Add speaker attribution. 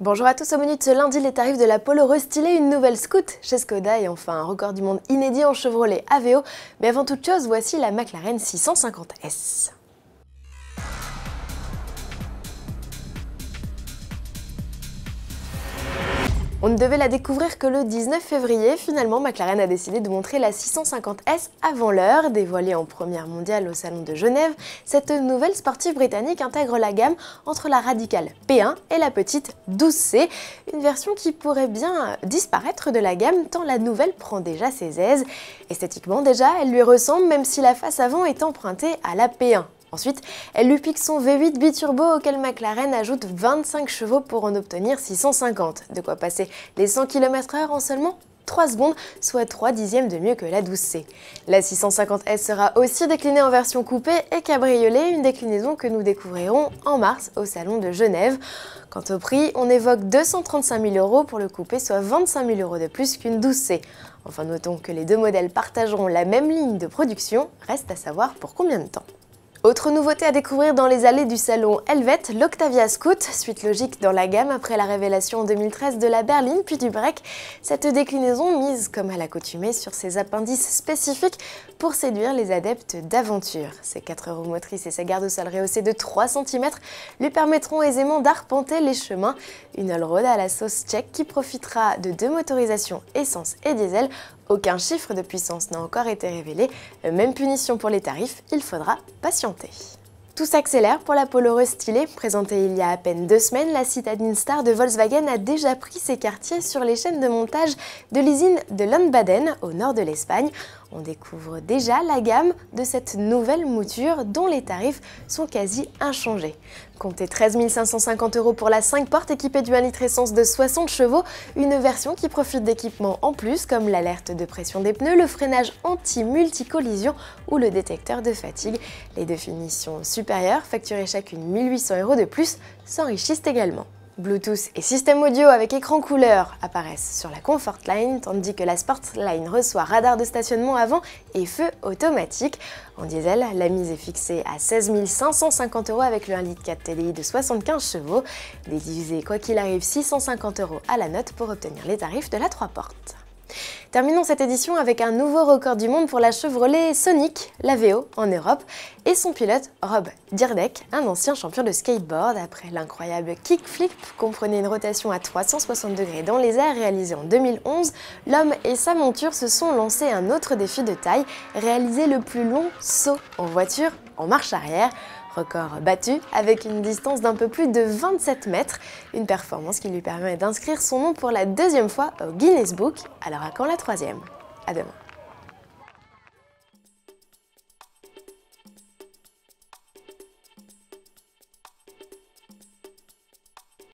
Speaker 1: Bonjour à tous, au menu de ce lundi, les tarifs de la Polo restylée, une nouvelle Scoot chez Skoda et enfin un record du monde inédit en Chevrolet Aveo. Mais avant toute chose, voici la McLaren 650S. On ne devait la découvrir que le 19 février, finalement McLaren a décidé de montrer la 650S avant l'heure. Dévoilée en première mondiale au salon de Genève, cette nouvelle sportive britannique intègre la gamme entre la radicale P1 et la petite 12C, une version qui pourrait bien disparaître de la gamme tant la nouvelle prend déjà ses aises. Esthétiquement déjà, elle lui ressemble même si la face avant est empruntée à la P1. Ensuite, elle lui pique son V8 biturbo auquel McLaren ajoute 25 chevaux pour en obtenir 650. De quoi passer les 100 km/h en seulement 3 secondes, soit 3 dixièmes de mieux que la 12C. La 650S sera aussi déclinée en version coupée et cabriolet, une déclinaison que nous découvrirons en mars au salon de Genève. Quant au prix, on évoque 235 000 € pour le coupé, soit 25 000 € de plus qu'une 12C. Enfin, notons que les deux modèles partageront la même ligne de production, reste à savoir pour combien de temps. Autre nouveauté à découvrir dans les allées du salon Helvet, l'Octavia Scoot, suite logique dans la gamme après la révélation en 2013 de la berline puis du break. Cette déclinaison mise, comme à l'accoutumée, sur ses appendices spécifiques pour séduire les adeptes d'aventure. Ses 4 roues motrices et sa garde au sol rehaussée de 3 cm lui permettront aisément d'arpenter les chemins. Une all-road à la sauce tchèque qui profitera de 2 motorisations essence et diesel. Aucun chiffre de puissance n'a encore été révélé, même punition pour les tarifs, il faudra patienter. Tout s'accélère pour la Polo restylée. Présentée il y a à peine 2 semaines, la citadine star de Volkswagen a déjà pris ses quartiers sur les chaînes de montage de l'usine de Lambaden, au nord de l'Espagne. On découvre déjà la gamme de cette nouvelle mouture dont les tarifs sont quasi inchangés. Comptez 13 550 € pour la 5 portes équipée du 1 litre essence de 60 chevaux, une version qui profite d'équipements en plus comme l'alerte de pression des pneus, le freinage anti-multicollision ou le détecteur de fatigue. Les deux finitions supérieures, facturées chacune 1 800 € de plus, s'enrichissent également. Bluetooth et système audio avec écran couleur apparaissent sur la Comfort Line, tandis que la Sport Line reçoit radar de stationnement avant et feu automatique. En diesel, la mise est fixée à 16 550 € avec le 1,4 litre TDI de 75 chevaux. Déduisez quoi qu'il arrive 650 € à la note pour obtenir les tarifs de la 3 portes. Terminons cette édition avec un nouveau record du monde pour la Chevrolet Sonic, l'Aveo en Europe, et son pilote Rob Dyrdek, un ancien champion de skateboard. Après l'incroyable kickflip, comprenait une rotation à 360 degrés dans les airs réalisée en 2011, l'homme et sa monture se sont lancés un autre défi de taille, réaliser le plus long saut en voiture en marche arrière. Record battu avec une distance d'un peu plus de 27 mètres, une performance qui lui permet d'inscrire son nom pour la 2e fois au Guinness Book. Alors à quand la 3e? À demain.